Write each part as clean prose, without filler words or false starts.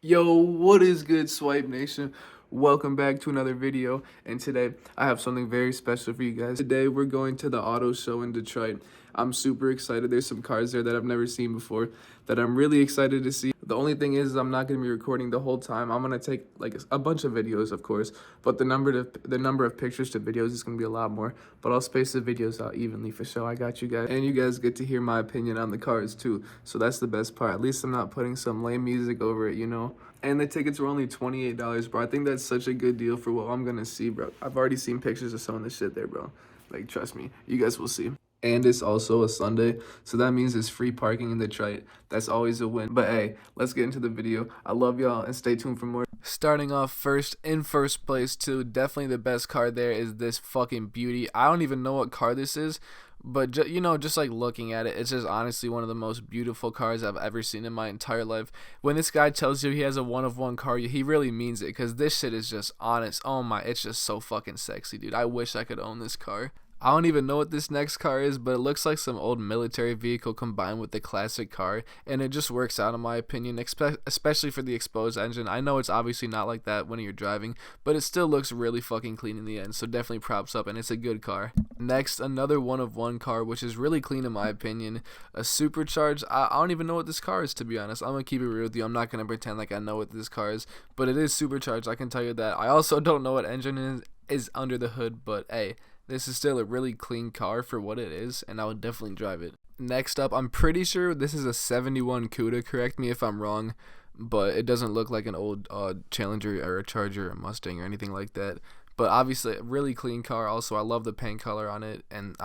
Yo, what is good, Swipe Nation? Welcome back to another video, and today I have something very special for you guys. Today we're going to the auto show in Detroit. I'm super excited. There's some cars there that I've never seen before that I'm really excited to see. The only thing is I'm not going to be recording the whole time. I'm going to take like a bunch of videos, of course, but the number of pictures to videos is going to be a lot more, but I'll space the videos out evenly for sure. I got you guys. And you guys get to hear my opinion on the cars too. So that's the best part. At least I'm not putting some lame music over it, you know? And the tickets were only $28, bro. I think that's such a good deal for what I'm gonna see, bro. I've already seen pictures of some of the shit there, bro. Like, trust me, you guys will see. And it's also a Sunday, so that means it's free parking in Detroit. That's always a win. But hey, let's get into the video. I love y'all, and stay tuned for more. Starting off first, in first place too, definitely the best car there is this fucking beauty. I don't even know what car this is, but just like looking at it, it's just honestly one of the most beautiful cars I've ever seen in my entire life. When this guy tells you he has a one of one car, he really means it, because this shit is just honest. Oh my, it's just so fucking sexy, dude. I wish I could own this car. I don't even know what this next car is, but it looks like some old military vehicle combined with the classic car, and it just works out in my opinion, especially for the exposed engine. I know it's obviously not like that when you're driving, but it still looks really fucking clean in the end, so definitely props up, and it's a good car. Next, another one of one car, which is really clean in my opinion, a supercharged. I don't even know what this car is, to be honest. I'm gonna keep it real with you. I'm not gonna pretend like I know what this car is, but it is supercharged, I can tell you that. I also don't know what engine is under the hood, but hey, this is still a really clean car for what it is, and I would definitely drive it. Next up, I'm pretty sure this is a 71 Cuda, correct me if I'm wrong, but it doesn't look like an old Challenger or a Charger or Mustang or anything like that. But obviously, a really clean car. Also, I love the paint color on it, and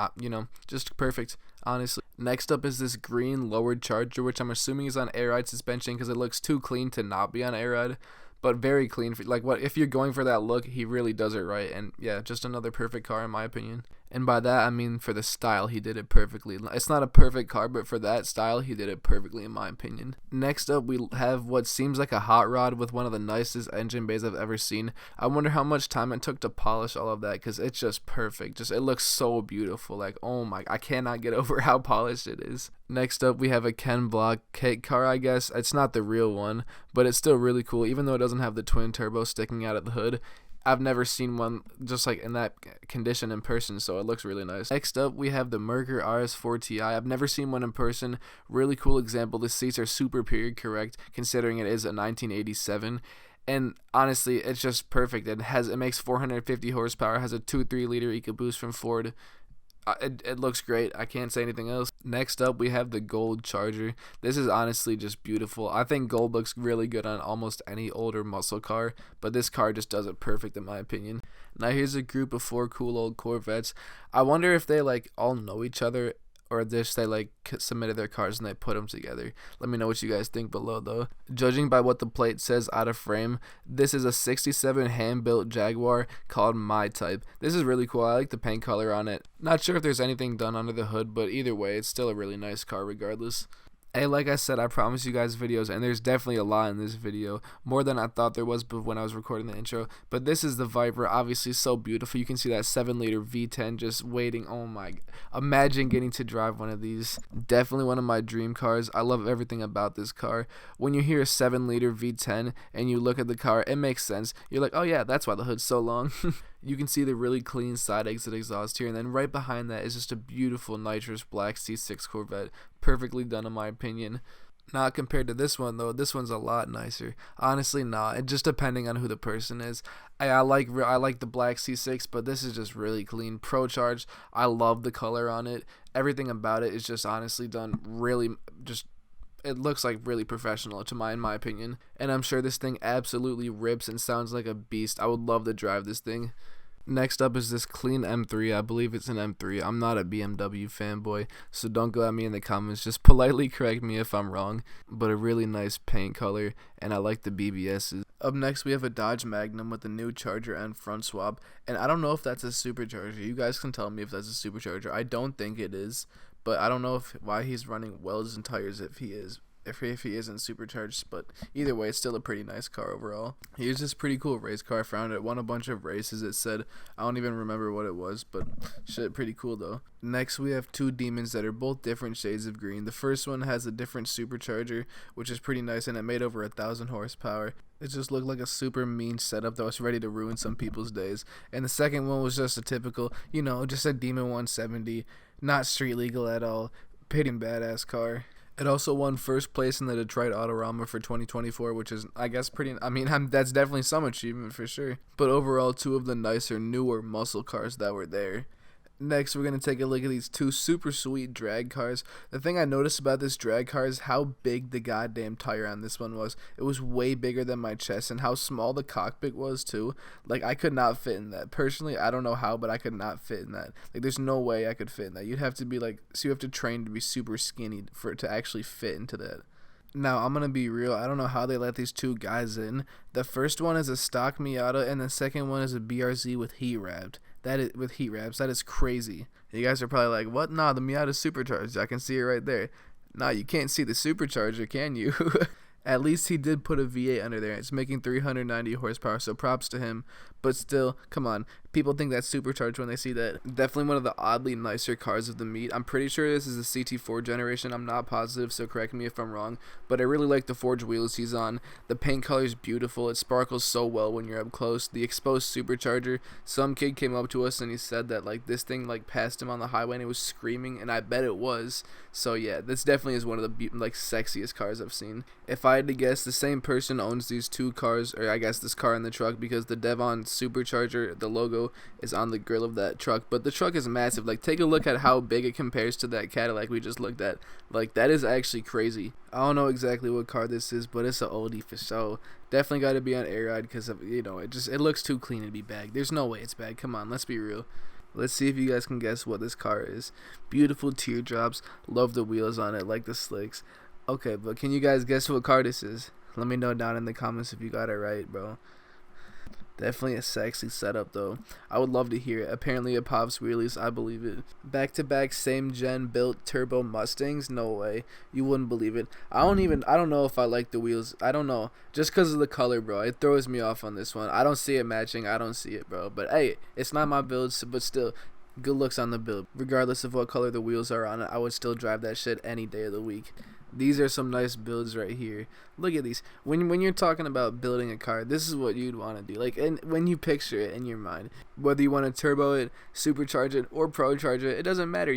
just perfect, honestly. Next up is this green lowered Charger, which I'm assuming is on air ride suspension because it looks too clean to not be on air ride, but very clean. Like, what if you're going for that look, he really does it right. And yeah, just another perfect car in my opinion. And by that I mean for the style, he did it perfectly. It's not a perfect car, but for that style, he did it perfectly in my opinion. Next up, we have what seems like a hot rod with one of the nicest engine bays I've ever seen. I wonder how much time it took to polish all of that, because it's just perfect. It looks so beautiful. Like, oh my, I cannot get over how polished it is. Next up, we have a Ken Block kit car, I guess. It's not the real one, but it's still really cool, even though it doesn't have the twin turbo sticking out of the hood. I've never seen one just like in that condition in person, so it looks really nice. Next up, we have the Merkur RS4 Ti. I've never seen one in person. Really cool example. The seats are super period correct, considering it is a 1987. And honestly, it's just perfect. It makes 450 horsepower, has a 2.3 liter EcoBoost from Ford. It looks great. I can't say anything else. Next up, we have the gold Charger. This is honestly just beautiful. I think gold looks really good on almost any older muscle car, but this car just does it perfect in my opinion. Now here's a group of 4 cool old Corvettes. I wonder if they like all know each other, or just they like submitted their cars and they put them together. Let me know what you guys think below though. Judging by what the plate says out of frame, this is a 67 hand-built Jaguar called My Type. This is really cool. I like the paint color on it. Not sure if there's anything done under the hood, but either way, it's still a really nice car regardless. Hey, like I said, I promise you guys videos, and there's definitely a lot in this video, more than I thought there was when I was recording the intro. But this is the Viper, obviously so beautiful. You can see that 7-liter V10 just waiting. Oh my, imagine getting to drive one of these. Definitely one of my dream cars. I love everything about this car. When you hear a 7-liter V10 and you look at the car, it makes sense. You're like, oh yeah, that's why the hood's so long. You can see the really clean side exit exhaust here, and then right behind that is just a beautiful nitrous black C6 Corvette, perfectly done in my opinion. Not compared to this one though. This one's a lot nicer. Honestly, not. It just depending on who the person is. I like the black C6, but this is just really clean. Pro Charged. I love the color on it. Everything about it is just honestly done really just. It looks like really professional in my opinion, and I'm sure this thing absolutely rips and sounds like a beast. I would love to drive this thing. Next up is this clean M3. I believe it's an M3. I'm not a BMW fanboy, so don't go at me in the comments. Just politely correct me if I'm wrong, but a really nice paint color, and I like the BBSs. Up next, we have a Dodge Magnum with the new Charger and front swap, and I don't know if that's a supercharger. You guys can tell me if that's a supercharger. I don't think it is, but I don't know why he's running welds and tires if he is. if he isn't supercharged, but either way, it's still a pretty nice car overall. Here's this pretty cool race car I found. It won a bunch of races. It said, I don't even remember what it was, but shit, pretty cool though. Next, we have two demons that are both different shades of green. The first one has a different supercharger, which is pretty nice, and it made over 1,000 horsepower. It just looked like a super mean setup that was ready to ruin some people's days. And the second one was just a typical, just a Demon 170, not street legal at all. Pretty badass car. It also won first place in the Detroit Autorama for 2024, which is, I guess, that's definitely some achievement for sure. But overall, two of the nicer, newer muscle cars that were there. Next, we're going to take a look at these two super sweet drag cars. The thing I noticed about this drag car is how big the goddamn tire on this one was. It was way bigger than my chest, and how small the cockpit was too. Like, I could not fit in that. Personally, I don't know how, but I could not fit in that. Like, there's no way I could fit in that. You'd have to be so you have to train to be super skinny for it to actually fit into that. Now, I'm going to be real. I don't know how they let these two guys in. The first one is a stock Miata, and the second one is a BRZ with heat wrapped. That is crazy. You guys are probably like, what? Nah, the Miata's supercharged. I can see it right there. Nah, you can't see the supercharger, can you? At least he did put a V8 under there. It's making 390 horsepower, so props to him. But still, come on. People think that's supercharged when they see that. Definitely one of the oddly nicer cars of the meet. I'm pretty sure this is a CT4 generation. I'm not positive, so correct me if I'm wrong. But I really like the forged wheels he's on. The paint color is beautiful. It sparkles so well when you're up close. The exposed supercharger. Some kid came up to us and he said that this thing passed him on the highway and he was screaming, and I bet it was. So yeah, this definitely is one of the sexiest cars I've seen. If I had to guess, the same person owns these two cars, or I guess this car and the truck, because the Devon supercharger, the logo, is on the grill of that truck. But the truck is massive. Take a look at how big it compares to that Cadillac we just looked at. That is actually crazy. I don't know exactly what car this is, but it's an oldie for sure. Definitely got to be on air ride because of, it looks too clean to be bag. There's no way it's bag. Come on, let's be real. Let's see if you guys can guess what this car is. Beautiful teardrops. Love the wheels on it, like the slicks. Okay, but can you guys guess what car this is? Let me know down in the comments if you got it right, bro. Definitely a sexy setup, though. I would love to hear it. Apparently it pops wheelies. I believe it. Back-to-back same-gen built turbo Mustangs? No way. You wouldn't believe it. I don't know if I like the wheels. I don't know. Just because of the color, bro. It throws me off on this one. I don't see it matching. I don't see it, bro. But, hey, it's not my build, but still, good looks on the build. Regardless of what color the wheels are on it, I would still drive that shit any day of the week. These are some nice builds right here. Look at these. When you're talking about building a car, this is what you'd want to do. And when you picture it in your mind, whether you want to turbo it, supercharge it, or procharge it, it doesn't matter,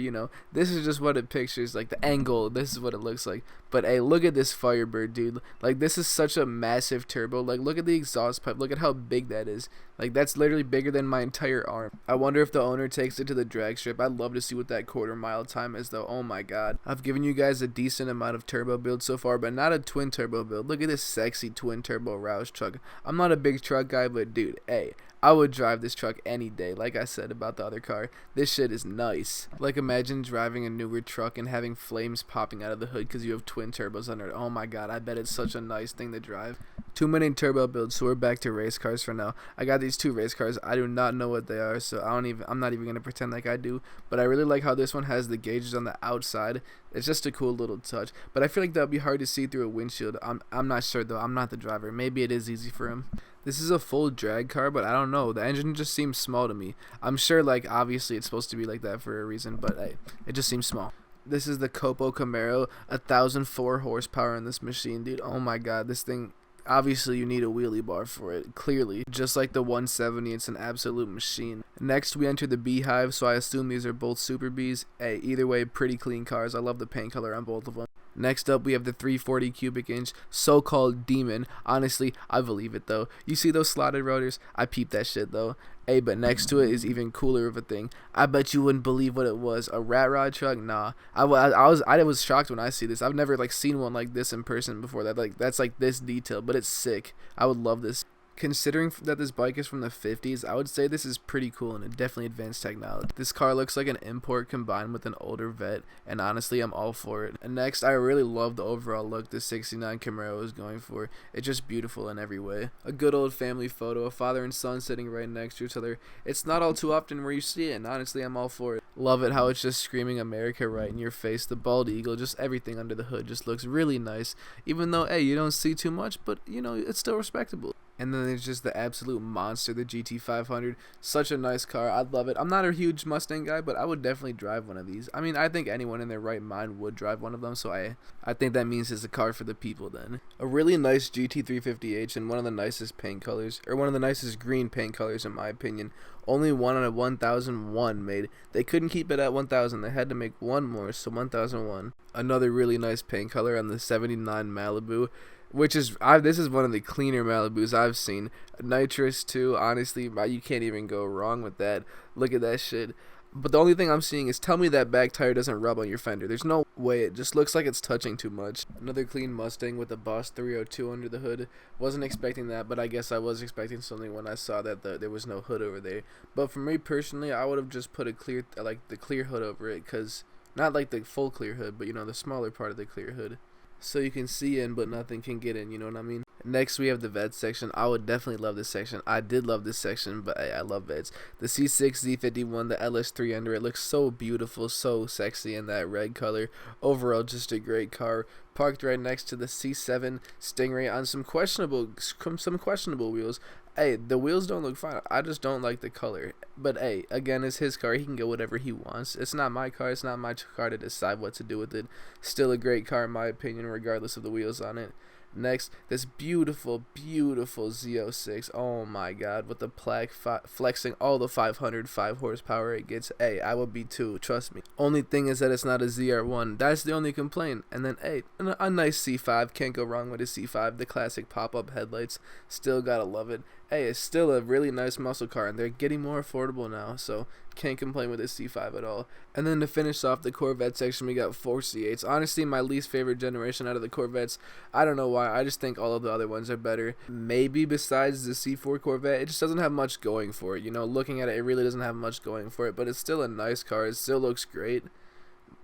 This is just what it pictures, the angle. This is what it looks like. But hey, look at this Firebird, dude. This is such a massive turbo. Look at the exhaust pipe. Look at how big that is. That's literally bigger than my entire arm. I wonder if the owner takes it to the drag strip. I'd love to see what that quarter-mile time is, though. Oh my god. I've given you guys a decent amount of turbo build so far, but not a twin turbo build. Look at this sexy twin turbo Roush truck. I'm not a big truck guy, but dude, hey, I would drive this truck any day. Like I said about the other car, this shit is nice. Imagine driving a newer truck and having flames popping out of the hood because you have twin turbos under it. Oh my god, I bet it's such a nice thing to drive. Too many turbo builds, so we're back to race cars for now. I got these two race cars. I do not know what they are, so I'm not even gonna pretend like I do. But I really like how this one has the gauges on the outside. It's just a cool little touch. But I feel like that would be hard to see through a windshield. I'm not sure though. I'm not the driver. Maybe it is easy for him. This is a full drag car, but I don't know. The engine just seems small to me. I'm sure obviously it's supposed to be like that for a reason, but hey, it just seems small. This is the Copo Camaro, 1,004 horsepower in this machine, dude. Oh my god, this thing. Obviously, you need a wheelie bar for it, clearly. Just like the 170, it's an absolute machine. Next, we enter the Beehive, so I assume these are both Super Bees. Hey, either way, pretty clean cars. I love the paint color on both of them. Next up, we have the 340 cubic inch so-called Demon. Honestly, I believe it, though. You see those slotted rotors? I peeped that shit, though. Hey, but next to it is even cooler of a thing. I bet you wouldn't believe what it was. A rat rod truck? Nah. I was shocked when I see this. I've never seen one like this in person before. That's this detail, but it's sick. I would love this. Considering that this bike is from the 50s, I would say this is pretty cool and definitely advanced technology. This car looks like an import combined with an older vet, and honestly, I'm all for it. And next, I really love the overall look the 69 Camaro is going for. It's just beautiful in every way. A good old family photo, a father and son sitting right next to each other. It's not all too often where you see it, and honestly, I'm all for it. Love it how it's just screaming America right in your face. The bald eagle, just everything under the hood just looks really nice. Even though, hey, you don't see too much, but, you know, it's still respectable. And then there's just the absolute monster, the GT500. Such a nice car. I love it. I'm not a huge Mustang guy, but I would definitely drive one of these. I mean, I think anyone in their right mind would drive one of them, so I think that means it's a car for the people then. A really nice GT350H and one of the nicest paint colors, or one of the nicest green paint colors in my opinion. Only one out of 1001 made. They couldn't keep it at 1000. They had to make one more, so 1001. Another really nice paint color on the 79 Malibu. Which is, this is one of the cleaner Malibus I've seen. Nitrous too, honestly, you can't even go wrong with that. Look at that shit. But the only thing I'm seeing is, tell me that back tire doesn't rub on your fender. There's no way. It just looks like it's touching too much. Another clean Mustang with a Boss 302 under the hood. Wasn't expecting that, but I guess I was expecting something when I saw that there was no hood over there. But for me personally, I would have just put a clear, like the clear hood over it, because not like the full clear hood, but you know, the smaller part of the clear hood. So you can see in, but nothing can get in, you know what I mean? Next, we have the vet section. I would definitely love this section. I did love this section, but I love vets. The C6 Z51, the LS3 under it looks so beautiful, so sexy in that red color. Overall, just a great car. Parked right next to the C7 Stingray on some questionable wheels. Hey, the wheels don't look fine. I just don't like the color. But hey, again, it's his car. He can go whatever he wants. It's not my car. It's not my car to decide what to do with it. Still a great car in my opinion, regardless of the wheels on it. Next, this beautiful, beautiful Z06. Oh my god, with the plaque flexing all the 505 horsepower it gets. Hey, I would be too, trust me. Only thing is that it's not a ZR1. That's the only complaint. And then, hey, a nice C5. Can't go wrong with a C5. The classic pop-up headlights. Still gotta love it. Hey, it's still a really nice muscle car, and they're getting more affordable now, so can't complain with this C5 at all. And then to finish off the Corvette section, we got 4 C8s. Honestly, my least favorite generation out of the Corvettes. I don't know why. I just think all of the other ones are better. Maybe besides the C4 Corvette, it just doesn't have much going for it. You know, looking at it, it really doesn't have much going for it, but it's still a nice car. It still looks great.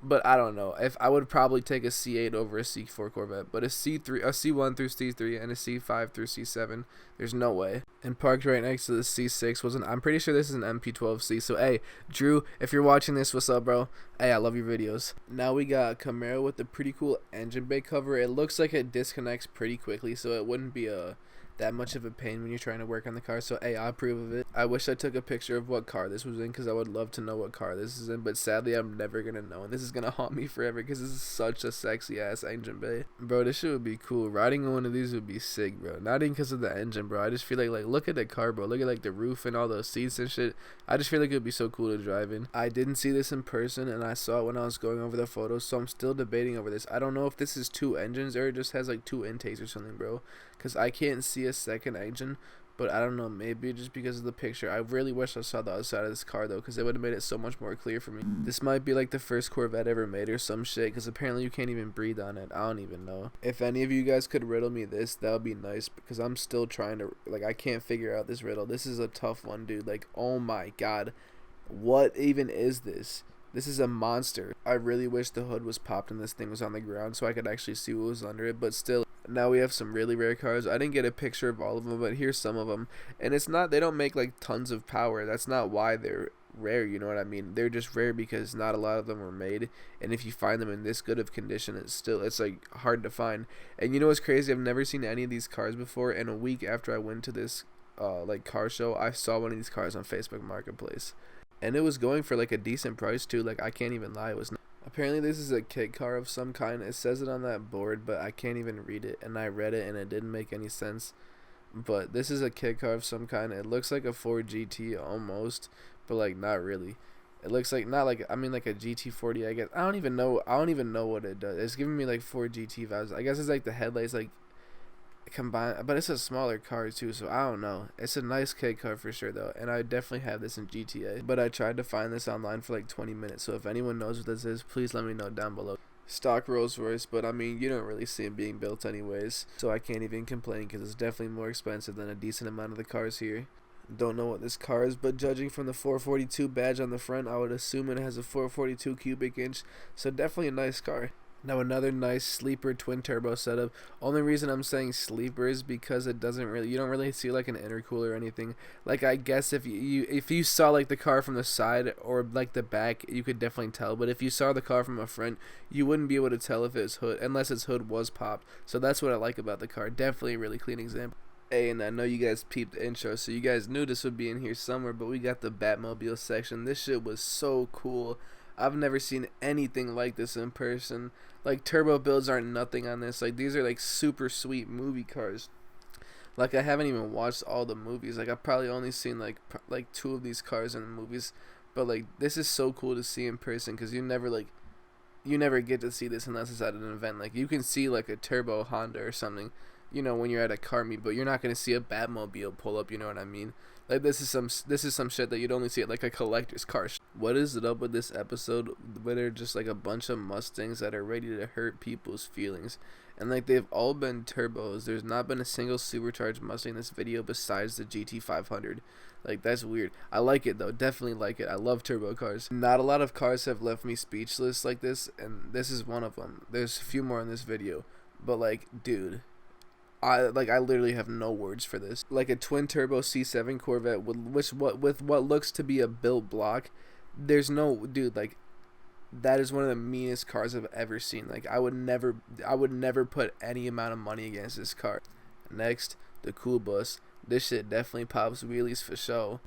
But I don't know. If I would probably take a C8 over a C4 Corvette, but a C1 through C3 and a C5 through C7, there's no way. And parked right next to the C6 I'm pretty sure this is an MP12C. So hey, Drew, if you're watching this, what's up, bro? Hey, I love your videos. Now we got a Camaro with a pretty cool engine bay cover. It looks like it disconnects pretty quickly, so it wouldn't be that much of a pain when you're trying to work on the car. So hey, I approve of it. I wish I took a picture of what car this was in, because I would love to know what car this is in, but sadly I'm never gonna know, and this is gonna haunt me forever because this is such a sexy ass engine bay. Bro, this shit would be cool. Riding on one of these would be sick, bro. Not even because of the engine, bro. I just feel like look at the car, bro. Look at like the roof and all those seats and shit. I just feel like it would be so cool to drive in. I didn't see this in person, and I saw it when I was going over the photos, so I'm still debating over this. I don't know if this is 2 engines or it just has like 2 intakes or something, bro, because I can't see a second engine. But I don't know, maybe just because of the picture. I really wish I saw the other side of this car though, because it would have made it so much more clear for me. This might be like the first Corvette ever made or some shit, because apparently you can't even breathe on it. I don't even know. If any of you guys could riddle me this, that would be nice, because I'm still trying to, like, I can't figure out this riddle. This is a tough one, dude. Like, oh my god, what even is this? This is a monster. I really wish the hood was popped and this thing was on the ground so I could actually see what was under it, but still. Now we have some really rare cars. I didn't get a picture of all of them, but here's some of them. And it's not, they don't make like tons of power. That's not why they're rare, you know what I mean? They're just rare because not a lot of them were made, and if you find them in this good of condition, it's like hard to find. And you know what's crazy? I've never seen any of these cars before, and a week after I went to this like car show, I saw one of these cars on Facebook Marketplace. And it was going for like a decent price too. Like, I can't even lie, it was not. Apparently this is a kit car of some kind. It says it on that board, but I can't even read it, and I read it and it didn't make any sense. But this is a kit car of some kind. It looks like a Ford GT almost, but like not really. It looks like, not like, I mean like a GT40, I guess. I don't even know what it does. It's giving me like Ford GT vibes. I guess it's like the headlights like combined, but it's a smaller car too, so I don't know. It's a nice kit car for sure though, and I definitely have this in GTA, but I tried to find this online for like 20 minutes, so if anyone knows what this is, please let me know down below. stock Rolls Royce, but I mean, you don't really see them being built anyways, so I can't even complain because it's definitely more expensive than a decent amount of the cars here. Don't know what this car is, but judging from the 442 badge on the front, I would assume it has a 442 cubic inch, so definitely a nice car. Now another nice sleeper twin turbo setup. Only reason I'm saying sleeper is because you don't really see like an intercooler or anything. Like I guess if you saw like the car from the side or like the back, you could definitely tell. But if you saw the car from the front, you wouldn't be able to tell if its hood, unless its hood was popped. So that's what I like about the car. Definitely a really clean example. Hey, and I know you guys peeped the intro, so you guys knew this would be in here somewhere, but we got the Batmobile section. This shit was so cool. I've never seen anything like this in person. Like, turbo builds aren't nothing on this. Like, these are like super sweet movie cars. Like, I haven't even watched all the movies. Like, I've probably only seen like two of these cars in the movies. But like, this is so cool to see in person because you never get to see this unless it's at an event. Like, you can see like a turbo Honda or something, you know, when you're at a car meet, but you're not gonna see a Batmobile pull up. You know what I mean? Like, this is some shit that you'd only see at like a collector's car. What is it up with this episode where they're just like a bunch of Mustangs that are ready to hurt people's feelings? And like, they've all been turbos. There's not been a single supercharged Mustang in this video besides the GT500. Like, that's weird. I like it though, definitely like it. I love turbo cars. Not a lot of cars have left me speechless like this, and this is one of them. There's a few more in this video, but like, dude, I literally have no words for this. Like a twin turbo C7 Corvette with what looks to be a built block. There's no, dude, like, that is one of the meanest cars I've ever seen. Like, I would never put any amount of money against this car. Next, the Cool Bus. This shit definitely pops wheelies for show.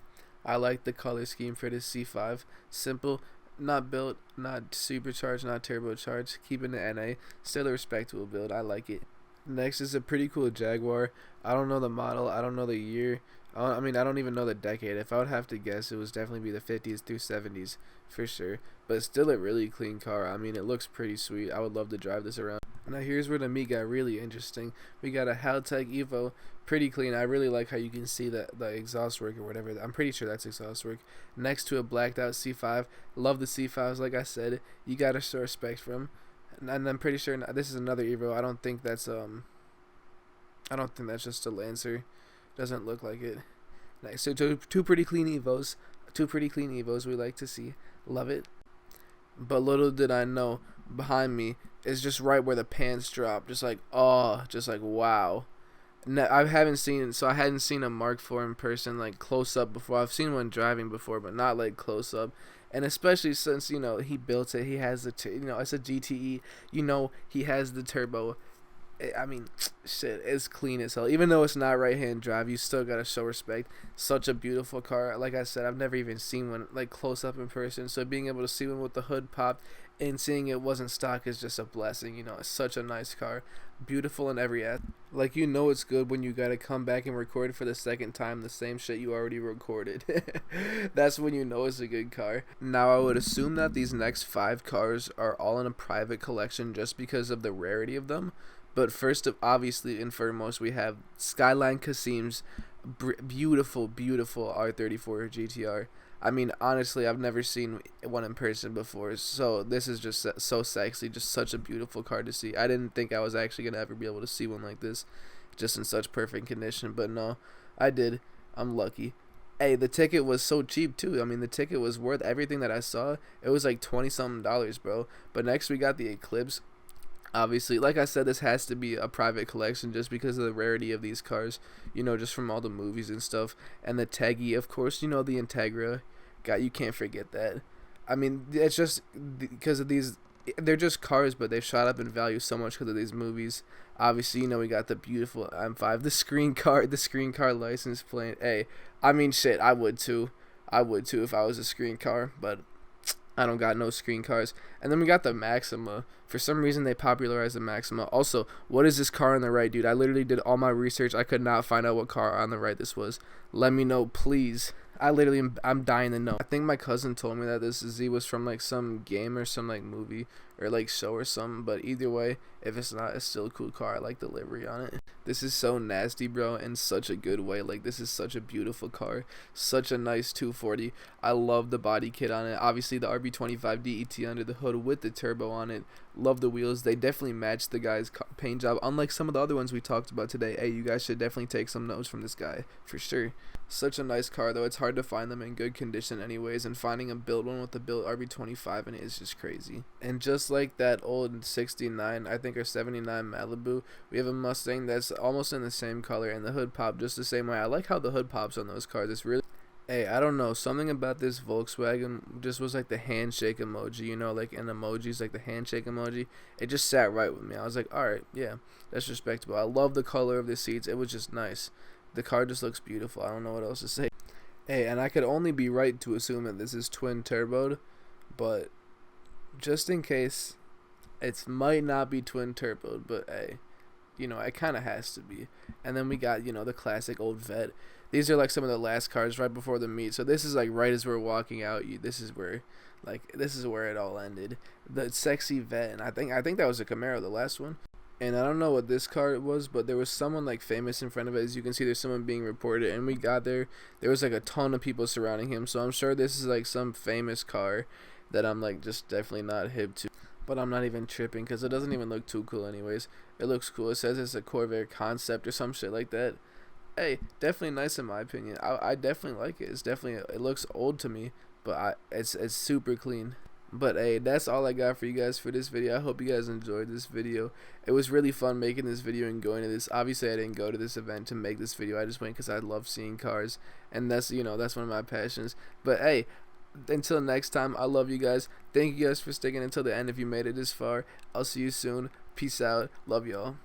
I like the color scheme for this C5. Simple, not built, not supercharged, not turbocharged. Keeping the NA. Still a respectable build. I like it. Next is a pretty cool Jaguar. I don't know the model. I don't know the year. I mean, I don't even know the decade. If I would have to guess, it would definitely be the 50s through 70s for sure. But still a really clean car. I mean, it looks pretty sweet. I would love to drive this around. Now here's where the meat got really interesting. We got a Haltech Evo. Pretty clean. I really like how you can see the exhaust work or whatever. I'm pretty sure that's exhaust work. Next to a blacked out C5. Love the C5s. Like I said, you gotta show respect for them. And I'm pretty sure this is another Evo. I don't think that's just a Lancer. Doesn't look like it. Nice. So two pretty clean Evos. Two pretty clean Evos we like to see. Love it. But little did I know, behind me is just right where the pants drop. Just like, oh, just like, wow. No, I hadn't seen a Mark IV in person, like close up before. I've seen one driving before, but not like close up. And especially since, you know, he built it, he has the, it's a GTE, you know, he has the turbo. I mean, shit, it's clean as hell. Even though it's not right-hand drive, you still gotta show respect. Such a beautiful car. Like I said, I've never even seen one like close up in person. So being able to see one with the hood popped and seeing it wasn't stock is just a blessing. You know, it's such a nice car, beautiful in every aspect. Like, you know, it's good when you gotta come back and record for the second time the same shit you already recorded. That's when you know it's a good car. Now, I would assume that these next 5 cars are all in a private collection just because of the rarity of them. But first, obviously, and foremost, we have Skyline Kasim's beautiful, beautiful R34 GTR. I mean, honestly, I've never seen one in person before, so this is just so sexy, just such a beautiful car to see. I didn't think I was actually going to ever be able to see one like this, just in such perfect condition, but no, I did. I'm lucky. Hey, the ticket was so cheap, too. I mean, the ticket was worth everything that I saw. It was like $20-something, bro. But next, we got the Eclipse. Obviously, like I said, this has to be a private collection just because of the rarity of these cars, you know, just from all the movies and stuff. And the Teggy, of course, you know, the Integra. God, you can't forget that. I mean, it's just because of these, they're just cars, but they've shot up in value so much because of these movies. Obviously, you know, we got the beautiful M5, the screen car license plate. Hey, I mean, shit, I would too if I was a screen car, but I don't got no screen cars. And then we got the Maxima. For some reason, they popularized the Maxima. Also, what is this car on the right, dude? I literally did all my research. I could not find out what car on the right this was. Let me know, please. I'm dying to know. I think my cousin told me that this Z was from like some game or some like movie or like show or something, but either way, if it's not, it's still a cool car. I like the livery on it. This is so nasty, bro, in such a good way. Like, this is such a beautiful car, such a nice 240. I love the body kit on it. Obviously the RB25 DET under the hood with the turbo on it. Love the wheels. They definitely match the guy's paint job, unlike some of the other ones we talked about today. Hey, you guys should definitely take some notes from this guy for sure. Such a nice car, though. It's hard to find them in good condition anyways, and finding a built one with the built RB25 in it is just crazy. And just like that old 69, I think, or 79 Malibu, we have a Mustang that's almost in the same color, and the hood popped just the same way. I like how the hood pops on those cars. It's really, hey, I don't know, something about this Volkswagen just was like the handshake emoji, you know, like in emojis, like the handshake emoji. It just sat right with me. I was like, alright, yeah, that's respectable. I love the color of the seats. It was just nice. The car just looks beautiful. I don't know what else to say. Hey, and I could only be right to assume that this is twin turboed, but just in case, it might not be twin turboed, but hey, you know, it kind of has to be. And then we got, you know, the classic old Vet. These are like some of the last cars right before the meet. So this is like right as we're walking out. This is where it all ended. The sexy Vet, and I think that was a Camaro, the last one. And I don't know what this car was, but there was someone like famous in front of it. As you can see, there's someone being reported, and we got there. There was like a ton of people surrounding him, so I'm sure this is like some famous car that I'm like just definitely not hip to. But I'm not even tripping because it doesn't even look too cool anyways. It looks cool. It says it's a Corvair concept or some shit like that. Hey, definitely nice in my opinion. I definitely like it. It's definitely, it looks old to me, but it's super clean. But hey, that's all I got for you guys for this video. I hope you guys enjoyed this video. It was really fun making this video and going to this. Obviously, I didn't go to this event to make this video. I just went because I love seeing cars, and that's, you know, that's one of my passions. But hey, until next time, I love you guys. Thank you guys for sticking until the end if you made it this far. I'll see you soon. Peace out. Love y'all.